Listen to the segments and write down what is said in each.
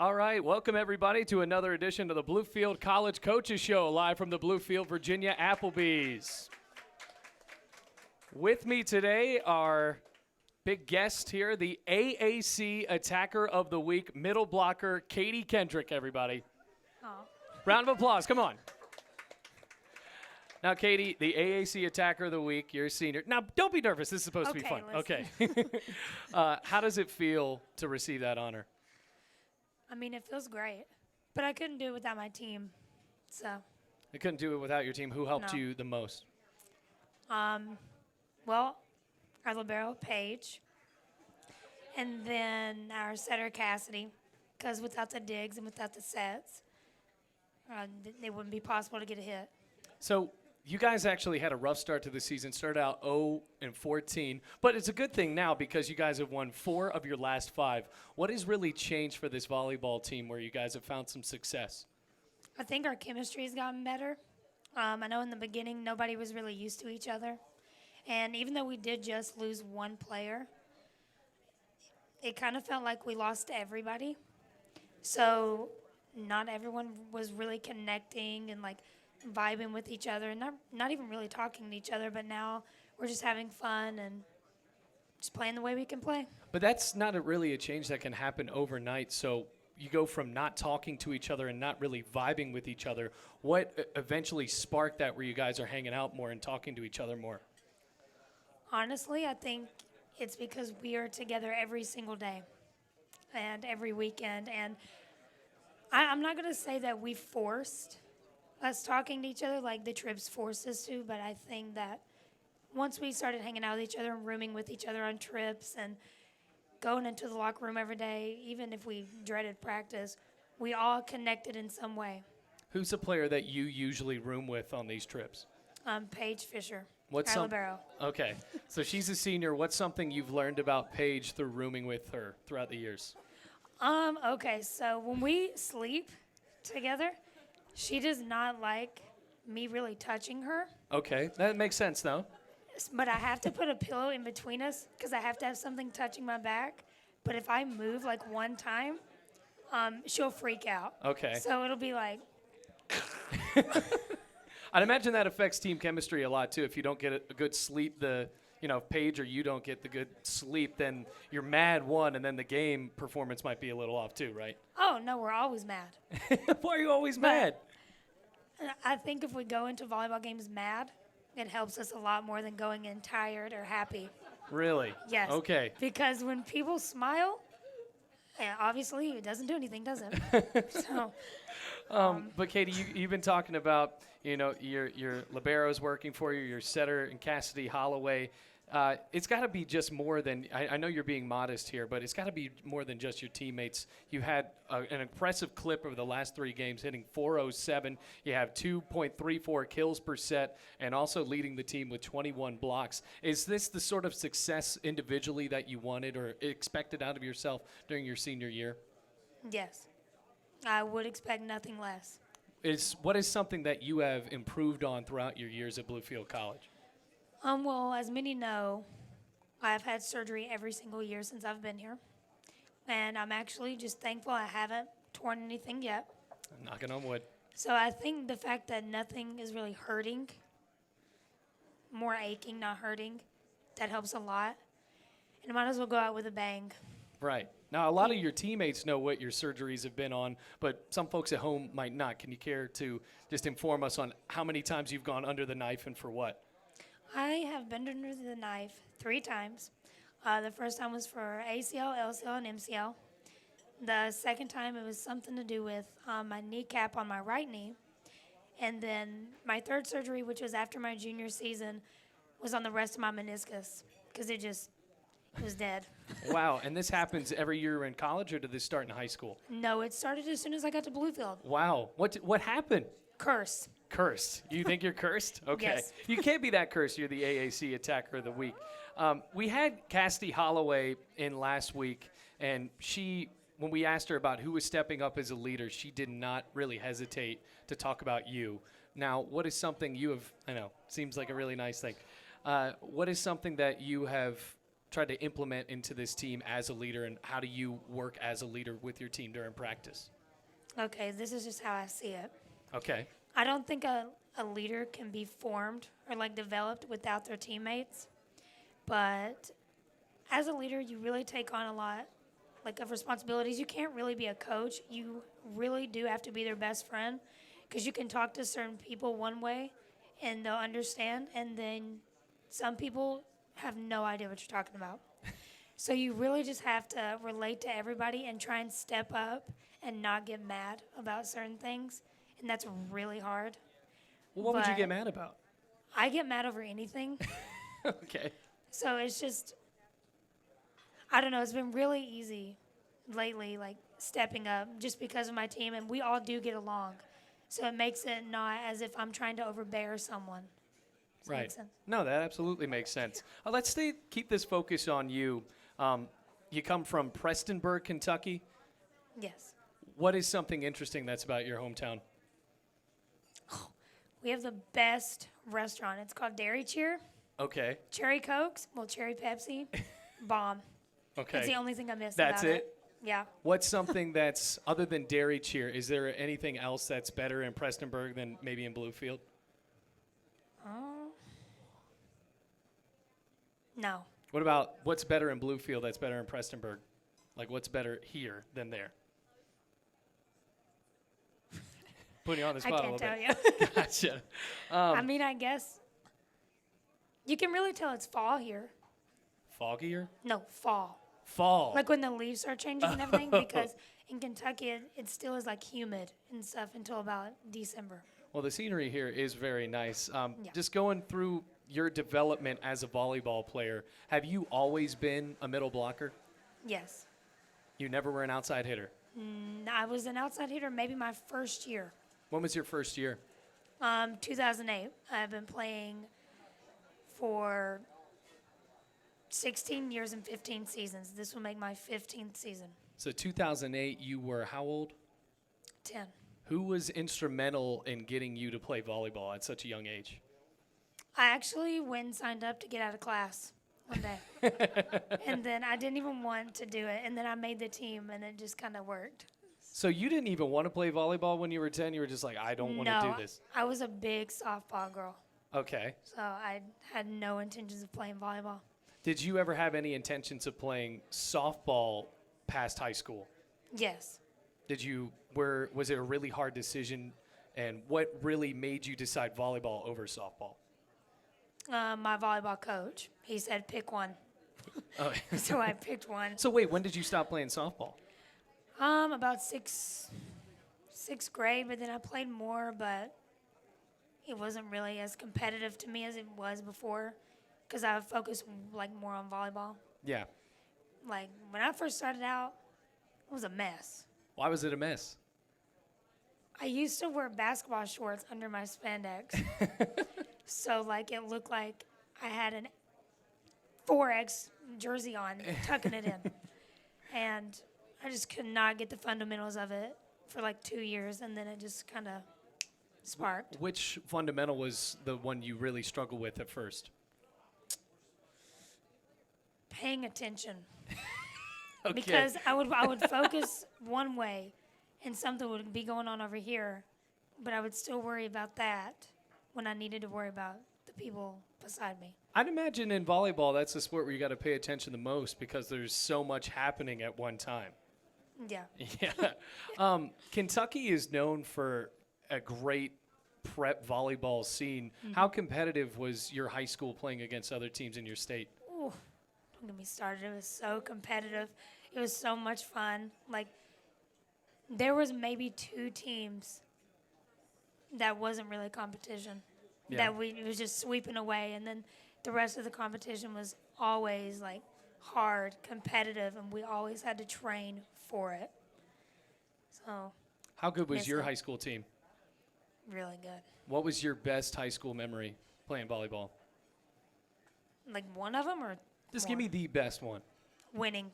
All right, welcome everybody to another edition of the Bluefield College Coaches Show, live from the Bluefield, Virginia Applebee's. With me today are big guest here, the AAC Attacker of the Week, middle blocker, Katie Kendrick, everybody. Aww. Round of applause, come on. Now, Katie, the AAC Attacker of the Week, you're a senior. Now, don't be nervous. This is supposed to be fun. Listen. Okay. How does it feel to receive that honor? I mean, it feels great, but I couldn't do it without my team, so. You couldn't do it without your team. Who helped No. you the most? Well, our libero, Paige, and then our setter, Cassidy, because without the digs and without the sets, it wouldn't be possible to get a hit. So you guys actually had a rough start to the season, started out 0-14, but it's a good thing now because you guys have won 4 of your last 5. What has really changed for this volleyball team where you guys have found some success? I think our chemistry has gotten better. I know in the beginning nobody was really used to each other, and even though we did just lose one player, it kind of felt like we lost everybody. So not everyone was really connecting and like vibing with each other, and not even really talking to each other, but now we're just having fun and just playing the way we can play. But that's not really a change that can happen overnight. So you go from not talking to each other and not really vibing with each other. What eventually sparked that where you guys are hanging out more and talking to each other more? Honestly, I think it's because we are together every single day and every weekend, and I'm not going to say that we forced us talking to each other like the trips forced us to, but I think that once we started hanging out with each other and rooming with each other on trips and going into the locker room every day, even if we dreaded practice, we all connected in some way. Who's the player that you usually room with on these trips? Paige Fischer, What's our libero. Okay, so she's a senior. What's something you've learned about Paige through rooming with her throughout the years? Okay, so when we sleep together, she does not like me really touching her. Okay, that makes sense, though. But I have to put a pillow in between us because I have to have something touching my back. But if I move like one time, she'll freak out. Okay. So it'll be like. I'd imagine that affects team chemistry a lot, too. If you don't get a good sleep, if Paige or you don't get the good sleep, then you're mad one, and then the game performance might be a little off, too, right? Oh, no, we're always mad. Why are you always mad? I think if we go into volleyball games mad, it helps us a lot more than going in tired or happy. Really? Yes. Okay. Because when people smile, obviously it doesn't do anything, does it? So. But Katie, you've been talking about, your libero's working for you, your setter and Cassidy Holloway. It's got to be just more than, I know you're being modest here, but it's got to be more than just your teammates. You had an impressive clip over the last 3 games, hitting .407. You have 2.34 kills per set, and also leading the team with 21 blocks. Is this the sort of success individually that you wanted or expected out of yourself during your senior year? Yes. I would expect nothing less. What is something that you have improved on throughout your years at Bluefield College? Well, as many know, I've had surgery every single year since I've been here. And I'm actually just thankful I haven't torn anything yet. Knocking on wood. So I think the fact that nothing is really hurting, more aching, not hurting, that helps a lot. And I might as well go out with a bang. Right. Now, a lot of your teammates know what your surgeries have been on, but some folks at home might not. Can you care to just inform us on how many times you've gone under the knife and for what? I have been under the knife 3 times. The first time was for ACL, LCL, and MCL. The second time it was something to do with my kneecap on my right knee. And then my third surgery, which was after my junior season, was on the rest of my meniscus because it was dead. Wow, and this happens every year in college, or did this start in high school? No, it started as soon as I got to Bluefield. Wow, what happened? Curse. Cursed. You think you're cursed? Okay. Yes. You can't be that cursed. You're the AAC Attacker of the Week. We had Cassidy Holloway in last week, and when we asked her about who was stepping up as a leader, she did not really hesitate to talk about you. Now, what is something you have, I know, seems like a really nice thing. What is something that you have tried to implement into this team as a leader, and how do you work as a leader with your team during practice? Okay, this is just how I see it. Okay. I don't think a leader can be formed or like developed without their teammates. But as a leader, you really take on a lot like of responsibilities. You can't really be a coach. You really do have to be their best friend because you can talk to certain people one way and they'll understand, and then some people have no idea what you're talking about. So you really just have to relate to everybody and try and step up and not get mad about certain things, and that's really hard. Well, what would you But get mad about? I get mad over anything. Okay. So it's just, I don't know, it's been really easy lately, like stepping up just because of my team, and we all do get along. So it makes it not as if I'm trying to overbear someone. Does that make Right. sense? No, that absolutely makes sense. Let's keep this focus on you. You come from Prestonburg, Kentucky. Yes. What is something interesting that's about your hometown? We have the best restaurant. It's called Dairy Cheer. Okay. Cherry Cokes, well, Cherry Pepsi, bomb. Okay. That's the only thing I miss That's about it? Yeah. What's something that's, other than Dairy Cheer, is there anything else that's better in Prestonburg than maybe in Bluefield? No. What's better in Bluefield that's better in Prestonburg? Like, what's better here than there? Putting you on the I spot a can't little tell bit. you. Gotcha. I mean, I guess you can really tell it's fall here. Foggier? No, fall. Fall. Like when the leaves start changing and everything, because in Kentucky it still is like humid and stuff until about December. Well, the scenery here is very nice. Yeah. Just going through your development as a volleyball player, have you always been a middle blocker? Yes. You never were an outside hitter? I was an outside hitter maybe my first year. When was your first year? 2008. I've been playing for 16 years and 15 seasons. This will make my 15th season. So 2008, you were how old? 10. Who was instrumental in getting you to play volleyball at such a young age? I actually went and signed up to get out of class one day. And then I didn't even want to do it. And then I made the team, and it just kind of worked. So you didn't even want to play volleyball when you were 10? You were just like, I don't want to do this. I was a big softball girl. Okay. So I had no intentions of playing volleyball. Did you ever have any intentions of playing softball past high school? Yes. Was it a really hard decision, and what really made you decide volleyball over softball? My volleyball coach, he said pick one. Oh. So I picked one. So wait, when did you stop playing softball? About sixth grade, but then I played more, but it wasn't really as competitive to me as it was before because I focused like more on volleyball. Yeah. Like when I first started out, it was a mess. Why was it a mess? I used to wear basketball shorts under my spandex. So like it looked like I had an 4X jersey on, tucking it in. And I just could not get the fundamentals of it for like 2 years, and then it just kind of sparked. Which fundamental was the one you really struggled with at first? Paying attention. Okay. Because I would focus one way, and something would be going on over here, but I would still worry about that when I needed to worry about the people beside me. I'd imagine in volleyball, that's the sport where you got to pay attention the most because there's so much happening at one time. Yeah. Yeah. Kentucky is known for a great prep volleyball scene. Mm-hmm. How competitive was your high school playing against other teams in your state? Ooh, don't get me started. It was so competitive. It was so much fun. Like, there was maybe 2 teams that wasn't really competition. Yeah. It was just sweeping away, and then the rest of the competition was always like hard, competitive, and we always had to train for it. So How good was Miss your it. high school team? really good. What was your best high school memory playing volleyball? Like one of them, or Just more? give me the best one. Winning.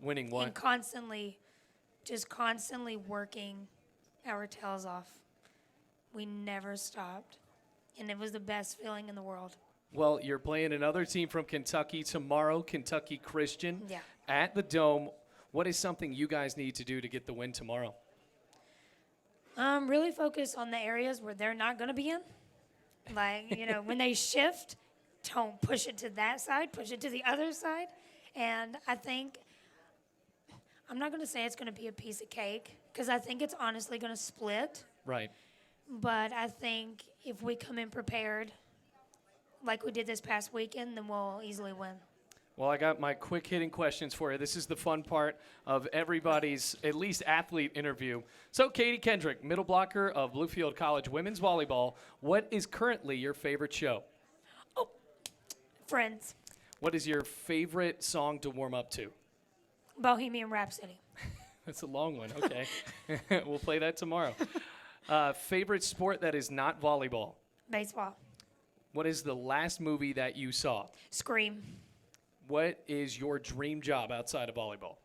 Winning And what? constantly working our tails off. We never stopped. And it was the best feeling in the world. Well, you're playing another team from Kentucky tomorrow, Kentucky Christian, Yeah. at the Dome. What is something you guys need to do to get the win tomorrow? Really focus on the areas where they're not going to be in. Like, when they shift, don't push it to that side, push it to the other side. And I think, I'm not going to say it's going to be a piece of cake, because I think it's honestly going to split. Right. But I think if we come in prepared, like we did this past weekend, then we'll easily win. Well, I got my quick hitting questions for you. This is the fun part of everybody's, at least athlete interview. So, Katie Kendrick, middle blocker of Bluefield College women's volleyball. What is currently your favorite show? Oh, Friends. What is your favorite song to warm up to? Bohemian Rhapsody. That's a long one. Okay. We'll play that tomorrow. Favorite sport that is not volleyball? Baseball. What is the last movie that you saw? Scream. What is your dream job outside of volleyball?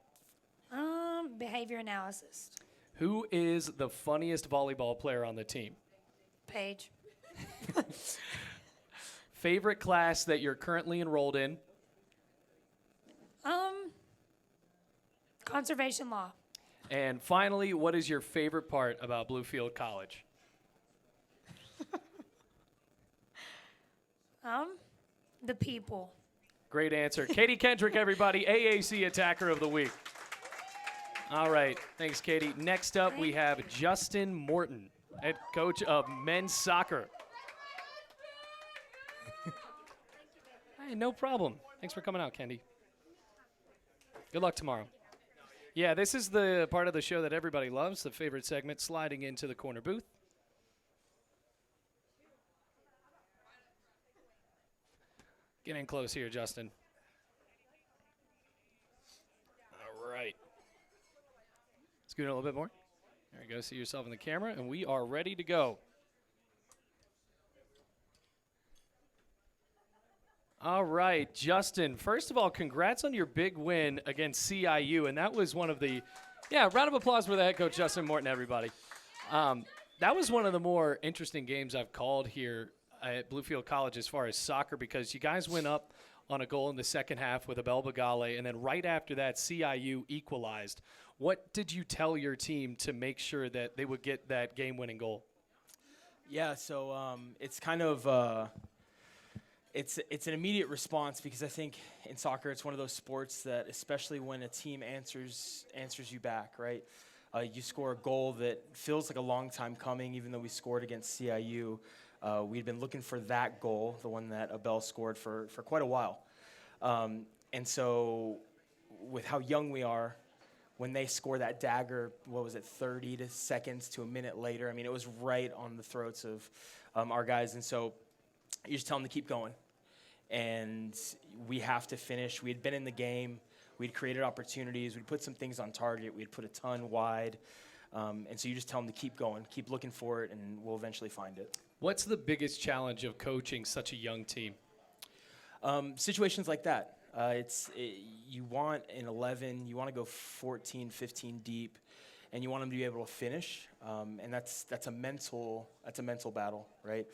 Behavior analysis. Who is the funniest volleyball player on the team? Paige. Favorite class that you're currently enrolled in? Conservation law. And finally, what is your favorite part about Bluefield College? The people. Great answer. Katie Kendrick, everybody, AAC Attacker of the Week. All right. Thanks, Katie. Next up, we have Justin Morton, head coach of men's soccer. Hey, no problem. Thanks for coming out, Kendi. Good luck tomorrow. Yeah, this is the part of the show that everybody loves, the favorite segment, sliding into the corner booth. Get in close here, Justin. All right. Scoot in a little bit more. There you go. See yourself in the camera, and we are ready to go. All right, Justin, first of all, congrats on your big win against CIU, and that was one of the, round of applause for the head coach, Justin Morton, everybody. That was one of the more interesting games I've called here at Bluefield College as far as soccer, because you guys went up on a goal in the second half with Abel Bagale, and then right after that, CIU equalized. What did you tell your team to make sure that they would get that game-winning goal? Yeah, so it's kind of it's an immediate response, because I think in soccer it's one of those sports that, especially when a team answers you back, right? You score a goal that feels like a long time coming, even though we scored against CIU. We'd been looking for that goal, the one that Abel scored for quite a while. And so with how young we are, when they score that dagger, 30 seconds to a minute later, I mean, it was right on the throats of our guys. And so you just tell them to keep going. And we have to finish. We had been in the game. We'd created opportunities. We'd put some things on target. We'd put a ton wide. And so you just tell them to keep going, keep looking for it, and we'll eventually find it. What's the biggest challenge of coaching such a young team? Situations like that. You want an 11, you want to go 14, 15 deep, and you want them to be able to finish. And that's a mental battle, right?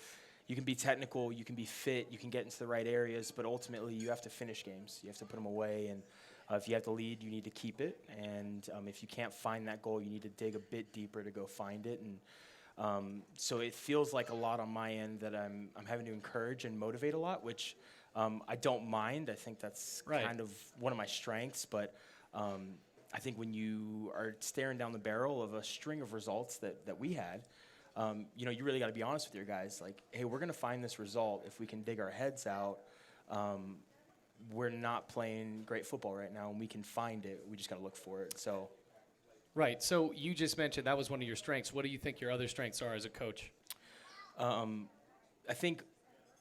You can be technical, you can be fit, you can get into the right areas, but ultimately you have to finish games. You have to put them away, and if you have to lead, you need to keep it. And if you can't find that goal, you need to dig a bit deeper to go find it. And so it feels like a lot on my end that I'm having to encourage and motivate a lot, which I don't mind. I think that's kind of one of my strengths. But I think when you are staring down the barrel of a string of results that we had, you really got to be honest with your guys. Like, hey, we're going to find this result if we can dig our heads out. We're not playing great football right now, and we can find it. We just got to look for it. So. Right. So you just mentioned that was one of your strengths. What do you think your other strengths are as a coach? I think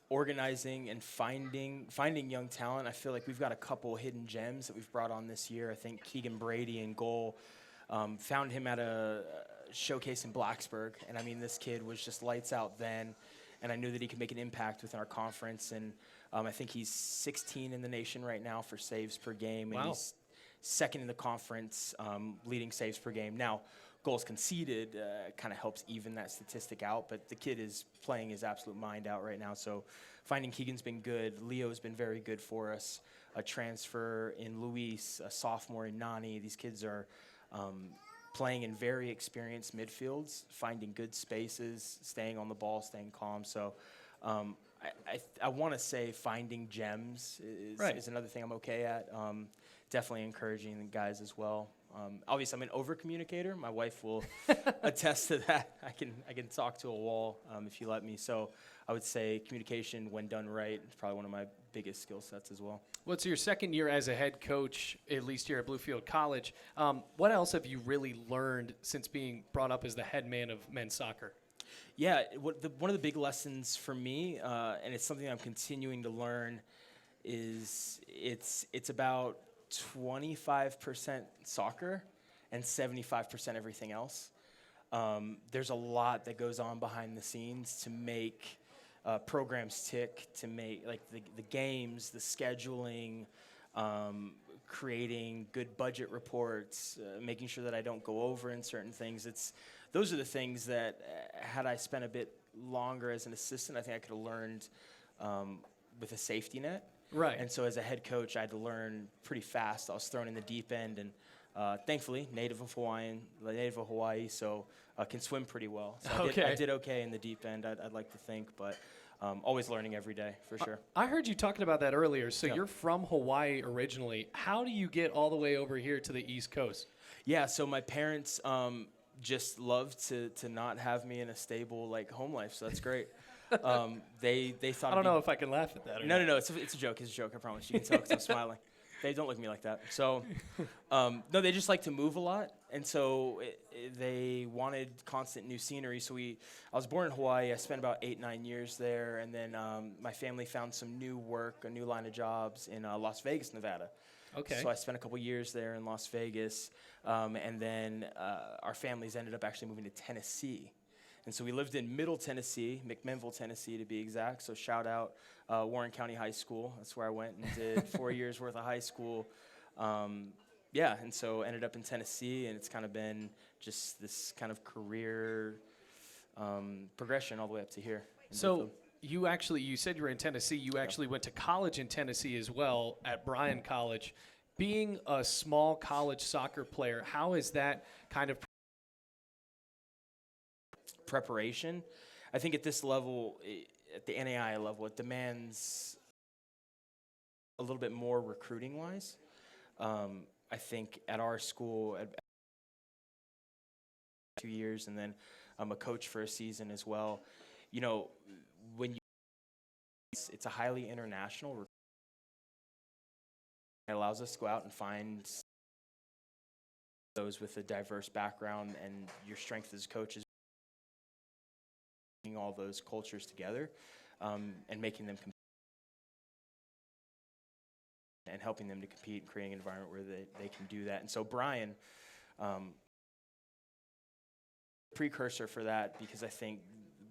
organizing and finding young talent. I feel like we've got a couple hidden gems that we've brought on this year. I think Keegan Brady in goal, found him at a showcase in Blacksburg. And, I mean, this kid was just lights out then. And I knew that he could make an impact within our conference. And I think he's 16 in the nation right now for saves per game. And wow. He's second in the conference, leading saves per game. Now, goals conceded kind of helps even that statistic out. But the kid is playing his absolute mind out right now. So finding Keegan's been good. Leo's been very good for us. A transfer in Luis, a sophomore in Nani. These kids are playing in very experienced midfields, finding good spaces, staying on the ball, staying calm. So I want to say finding gems is another thing I'm okay at. Definitely encouraging the guys as well. Obviously, I'm an over-communicator. My wife will attest to that. I can talk to a wall if you let me. So I would say communication, when done right, is probably one of my biggest skill sets as well. Well, it's your second year as a head coach, at least here at Bluefield College. What else have you really learned since being brought up as the head man of men's soccer? Yeah, one of the big lessons for me, and it's something I'm continuing to learn, is it's about 25% soccer and 75% everything else. There's a lot that goes on behind the scenes to make programs tick, to make like the games, the scheduling, creating good budget reports, making sure that I don't go over in certain things. Those are the things that had I spent a bit longer as an assistant, I think I could have learned with a safety net. Right. And so as a head coach, I had to learn pretty fast. I was thrown in the deep end, and thankfully, native of Hawaii, so can swim pretty well. So I did okay in the deep end, I'd like to think, but always learning every day, for sure. I heard you talking about that earlier. So Yeah. You're from Hawaii originally. How do you get all the way over here to the East Coast? Yeah, so my parents just loved to not have me in a stable home life, so that's great. They thought I don't know if I can laugh at that. Or No, it's a joke. It's a joke. I promise. You can tell because I'm smiling. They don't look at me like that. So, no, they just like to move a lot, and so they wanted constant new scenery. So I was born in Hawaii. I spent about 8-9 years there, and then my family found some new work, a new line of jobs in Las Vegas, Nevada. Okay. So I spent a couple years there in Las Vegas, and then our families ended up actually moving to Tennessee. And so we lived in Middle Tennessee, McMinnville, Tennessee, to be exact. So shout out Warren County High School. That's where I went and did 4 years worth of high school. And so ended up in Tennessee, and it's kind of been just this kind of career progression all the way up to here. So you said you were in Tennessee. You actually went to college in Tennessee as well at Bryan College. Being a small college soccer player, how is that kind of preparation? I think at this level, at the NAI level, it demands a little bit more recruiting-wise. I think at our school, at 2 years, and then I'm a coach for a season as well. You know, it's a highly international recruiting. It allows us to go out and find those with a diverse background, and your strength as a coach is bringing all those cultures together and making them compete and helping them to compete and creating an environment where they can do that. And so Bryan, precursor for that, because I think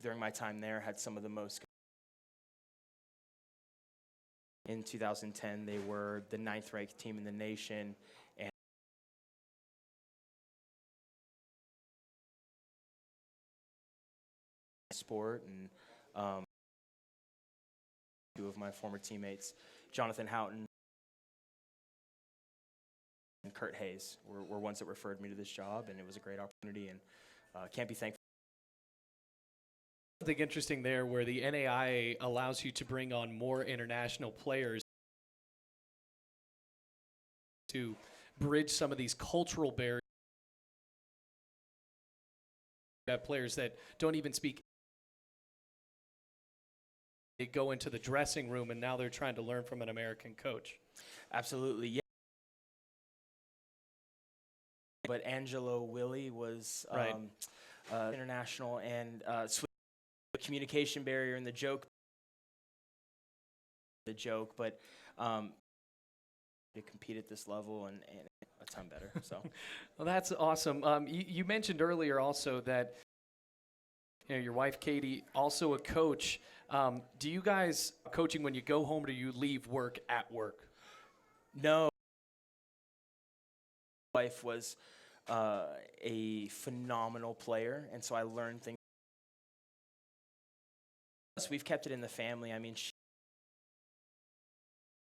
during my time there had some of the most. In 2010, they were the 9th-ranked team in the nation, and sport. And two of my former teammates, Jonathan Houghton and Kurt Hayes, were ones that referred me to this job, and it was a great opportunity, and can't be thankful. Something interesting there where the NAIA allows you to bring on more international players to bridge some of these cultural barriers. That players that don't even speak, they go into the dressing room and now they're trying to learn from an American coach. Absolutely, yeah. But Angelo Willie was international, and the communication barrier and the joke, but to compete at this level and a ton better. So, well, that's awesome. You mentioned earlier also that your wife Katie, also a coach. Do you guys coaching when you go home, or do you leave work at work? No. My wife was a phenomenal player, and so I learned things. We've kept it in the family. I mean,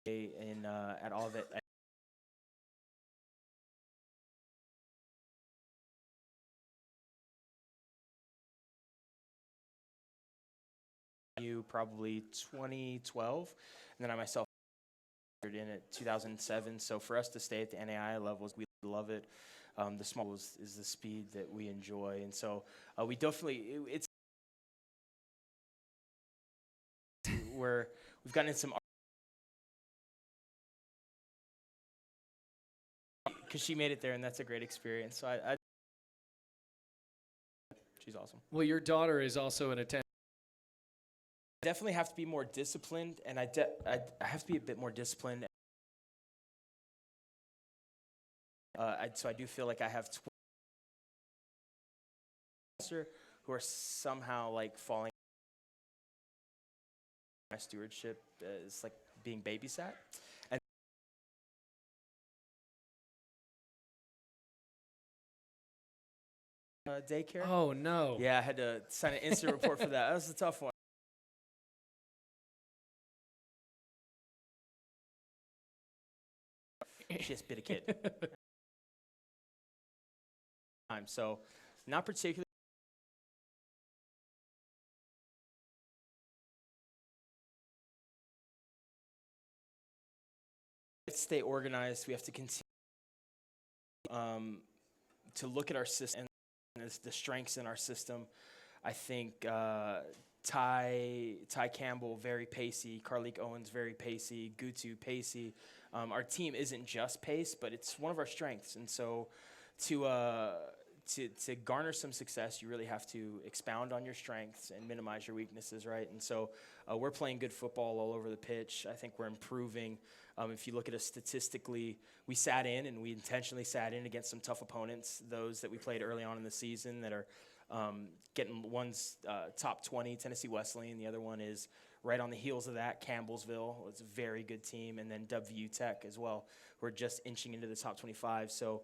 at all of it. Probably 2012, and then I myself in it 2007. So for us to stay at the NAI levels, we love it. The small is the speed that we enjoy, and so we definitely it's where we've gotten in some because she made it there, and that's a great experience. So she's awesome. Well, your daughter is also an attendant. Definitely have to be more disciplined, and I have to be a bit more disciplined. So I do feel like I have who are somehow like falling. My stewardship is like being babysat. And daycare. Oh, no. Yeah, I had to sign an incident report for that. That was a tough one. She just bit a kid. So, not particularly. Stay organized. We have to continue to look at our system and the strengths in our system. I think Ty Campbell, very pacey. Carleek Owens, very pacey. Gutu, pacey. Our team isn't just pace, but it's one of our strengths. And so to garner some success, you really have to expound on your strengths and minimize your weaknesses, right? And so we're playing good football all over the pitch. I think we're improving. If you look at us statistically, we sat in, and we intentionally sat in against some tough opponents, those that we played early on in the season that are getting one's top 20, Tennessee Wesleyan. The other one is right on the heels of that, Campbellsville. It's a very good team. And then WVU Tech as well, who are just inching into the top 25. So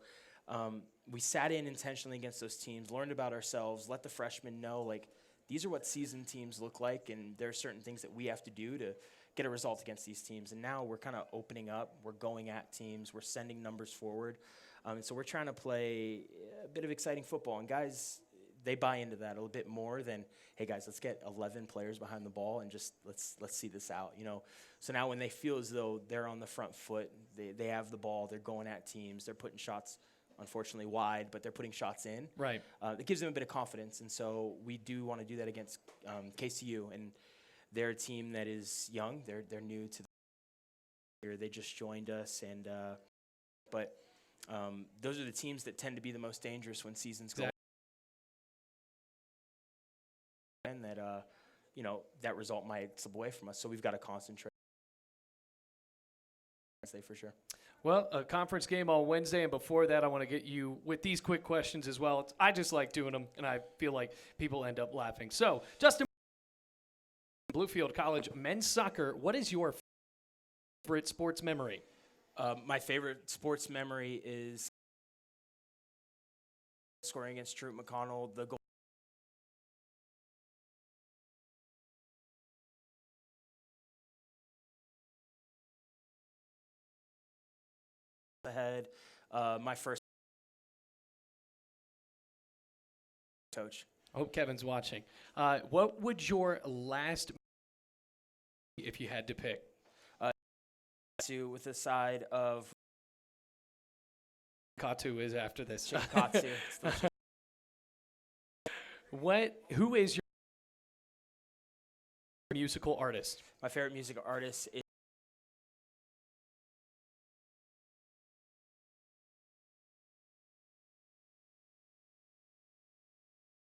we sat in intentionally against those teams, learned about ourselves, let the freshmen know, like, these are what seasoned teams look like, and there are certain things that we have to do to get a result against these teams. And now we're kind of opening up. We're going at teams. We're sending numbers forward. And so we're trying to play a bit of exciting football. And guys, they buy into that a little bit more than, hey, guys, let's get 11 players behind the ball and just let's see this out, you know. So now when they feel as though they're on the front foot, they have the ball, they're going at teams, they're putting shots, unfortunately wide, but they're putting shots in. Right. It gives them a bit of confidence, and so we do want to do that against KCU, and they're a team that is young. They're new to the year. They just joined us, and but those are the teams that tend to be the most dangerous when seasons go. And that you know, that result might slip away from us, so we've got to concentrate. I'd say for sure. Well, a conference game on Wednesday, and before that, I want to get you with these quick questions as well. I just like doing them, and I feel like people end up laughing. So, Justin, Bluefield College men's soccer, what is your favorite sports memory? My favorite sports memory is scoring against Truett McConnell, the goal. Ahead, my first coach. I hope Kevin's watching. What would your last, if you had to pick? With the side of Katu is after this. Katsu. Who is your musical artist? My favorite musical artist is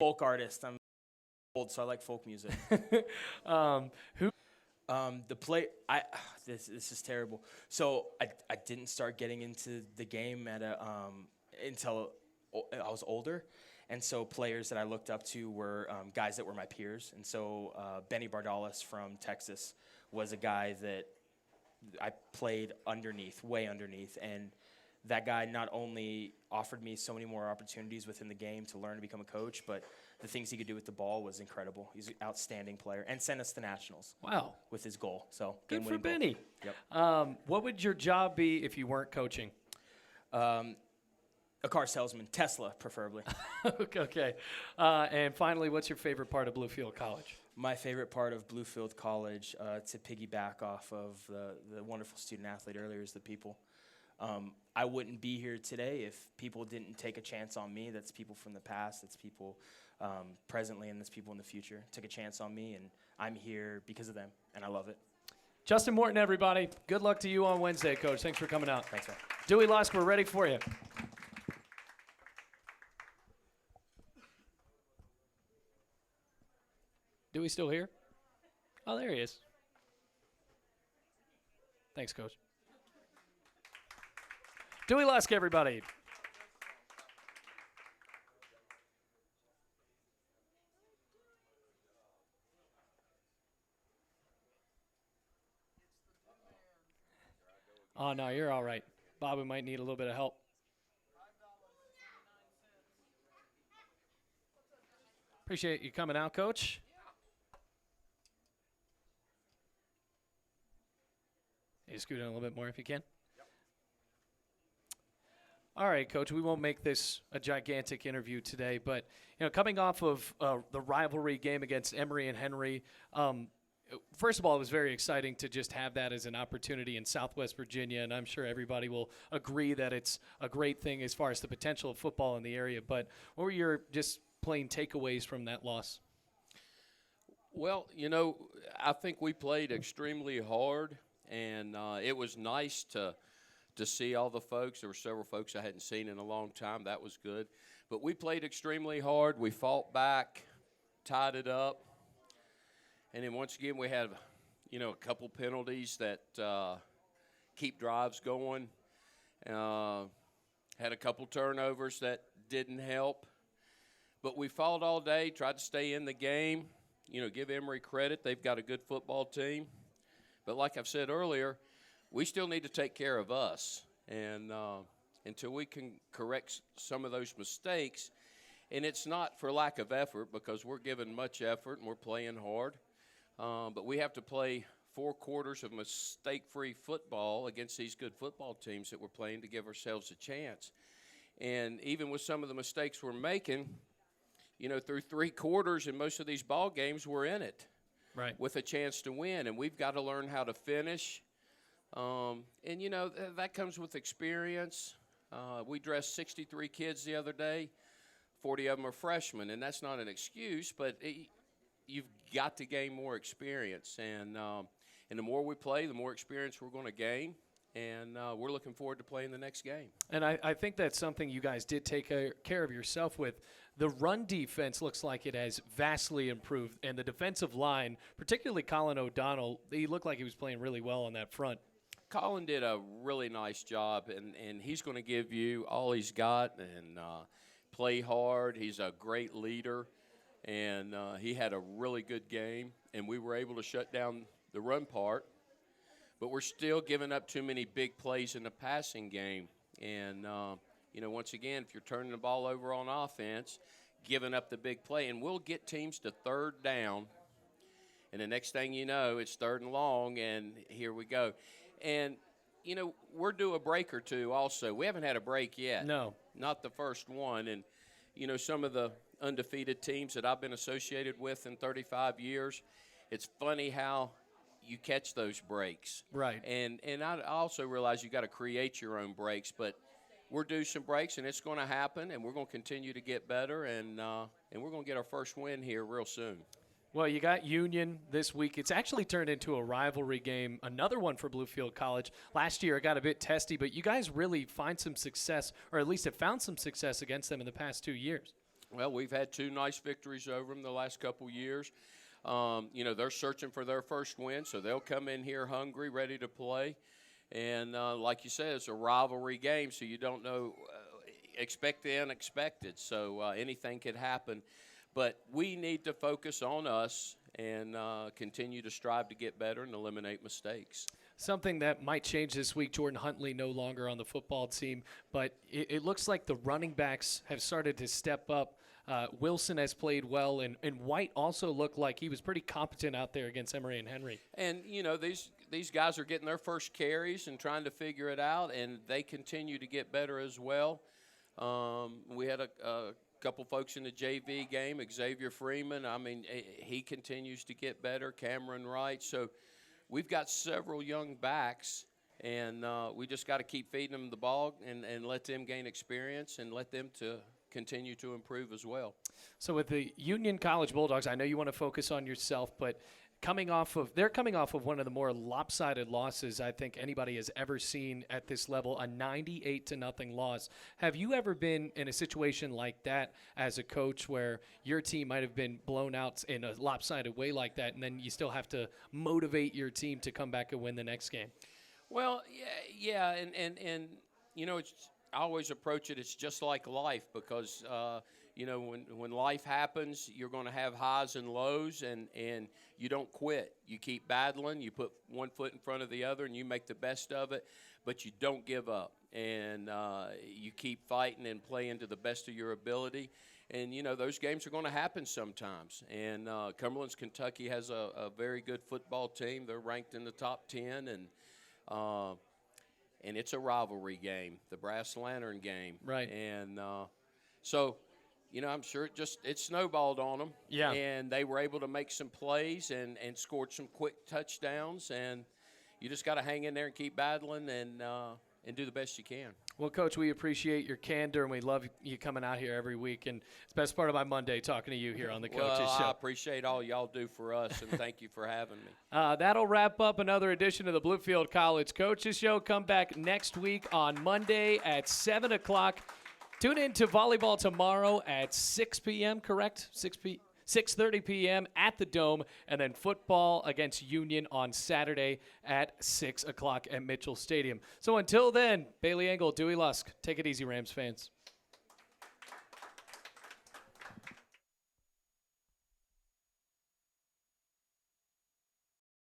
folk artist. I'm old, so I like folk music. Who? This is terrible. So I didn't start getting into the game until I was older, and so players that I looked up to were guys that were my peers. And so Benny Bardalis from Texas was a guy that I played underneath, way underneath, and that guy not only offered me so many more opportunities within the game to learn to become a coach, but the things he could do with the ball was incredible. He's an outstanding player and sent us to nationals. Wow. With his goal. So Good for Benny. Yep. What would your job be if you weren't coaching? A car salesman, Tesla preferably. Okay. And finally, what's your favorite part of Bluefield College? My favorite part of Bluefield College, to piggyback off of the wonderful student athlete earlier, is the people. I wouldn't be here today if people didn't take a chance on me. That's people from the past, that's people presently, and that's people in the future. Took a chance on me, and I'm here because of them, and I love it. Justin Morton, everybody. Good luck to you on Wednesday, Coach. Thanks for coming out. Thanks, man. Dewey, Lusk, we're ready for you. Dewey still here? Oh, there he is. Thanks, Coach. Dewey Lusk, everybody. Oh, no, you're all right. Bobby might need a little bit of help. Appreciate you coming out, Coach. You scoot in a little bit more if you can. Yep. All right, Coach, we won't make this a gigantic interview today, but coming off of the rivalry game against Emory and Henry, first of all, it was very exciting to just have that as an opportunity in Southwest Virginia, and I'm sure everybody will agree that it's a great thing as far as the potential of football in the area. But what were your just plain takeaways from that loss? Well, I think we played extremely hard, and it was nice to see all the folks. There were several folks I hadn't seen in a long time. That was good. But we played extremely hard. We fought back, tied it up. And then once again, we had, a couple penalties that keep drives going. Had a couple turnovers that didn't help. But we fought all day, tried to stay in the game. Give Emory credit. They've got a good football team. But like I've said earlier, we still need to take care of us. And until we can correct some of those mistakes, and it's not for lack of effort because we're giving much effort and we're playing hard. But we have to play 4 quarters of mistake-free football against these good football teams that we're playing to give ourselves a chance. And even with some of the mistakes we're making, through 3 quarters in most of these ball games, we're in it, right, with a chance to win. And we've got to learn how to finish. That comes with experience. We dressed 63 kids the other day. 40 of them are freshmen, and that's not an excuse, but you've got to gain more experience. And the more we play, the more experience we're going to gain. And we're looking forward to playing the next game. And I think that's something you guys did take care of yourself with. The run defense looks like it has vastly improved. And the defensive line, particularly Colin O'Donnell, he looked like he was playing really well on that front. Colin did a really nice job, and he's going to give you all he's got and play hard. He's a great leader. And he had a really good game, and we were able to shut down the run part. But we're still giving up too many big plays in the passing game. And, once again, if you're turning the ball over on offense, giving up the big play, and we'll get teams to 3rd down, and the next thing you know, it's 3rd and long, and here we go. And, we're due a break or two also. We haven't had a break yet. No. Not the first one. And, some of the undefeated teams that I've been associated with in 35 years, it's funny how you catch those breaks. Right. And I also realize you got to create your own breaks, but we're due some breaks, and it's going to happen, and we're going to continue to get better, and we're going to get our first win here real soon. Well, you got Union this week. It's actually turned into a rivalry game, another one for Bluefield College. Last year it got a bit testy, but you guys really find some success, or at least have found some success against them in the past 2 years. Well, we've had 2 nice victories over them the last couple years. They're searching for their first win, so they'll come in here hungry, ready to play. And like you said, it's a rivalry game, so you don't know, expect the unexpected. So anything could happen. But we need to focus on us and continue to strive to get better and eliminate mistakes. Something that might change this week, Jordan Huntley no longer on the football team, but it looks like the running backs have started to step up. Wilson has played well, and White also looked like he was pretty competent out there against Emory and Henry. And, these guys are getting their first carries and trying to figure it out, and they continue to get better as well. We had a couple folks in the JV game, Xavier Freeman. I mean, he continues to get better, Cameron Wright. So we've got several young backs, and we just got to keep feeding them the ball and let them gain experience and let them to continue to improve as well. So with the Union College Bulldogs, I know you want to focus on yourself, but they're coming off of one of the more lopsided losses I think anybody has ever seen at this level, a 98-0 loss. Have you ever been in a situation like that as a coach where your team might have been blown out in a lopsided way like that, and then you still have to motivate your team to come back and win the next game? Well, yeah, and I always approach it's just like life because when life happens, you're going to have highs and lows, and you don't quit. You keep battling. You put one foot in front of the other, and you make the best of it, but you don't give up. And you keep fighting and playing to the best of your ability. And, those games are going to happen sometimes. And Cumberland's Kentucky has a very good football team. They're ranked in the top 10, and it's a rivalry game, the Brass Lantern game. Right. And so – I'm sure it snowballed on them. Yeah. And they were able to make some plays and scored some quick touchdowns. And you just got to hang in there and keep battling and do the best you can. Well, Coach, we appreciate your candor, and we love you coming out here every week. And it's the best part of my Monday talking to you here on the Coaches Show. I appreciate all y'all do for us, and thank you for having me. That'll wrap up another edition of the Bluefield College Coaches Show. Come back next week on Monday at 7 o'clock. Tune in to volleyball tomorrow at 6 p.m., correct? 6:30 p.m. at the Dome, and then football against Union on Saturday at 6 o'clock at Mitchell Stadium. So until then, Bailey Engel, Dewey Lusk, take it easy, Rams fans.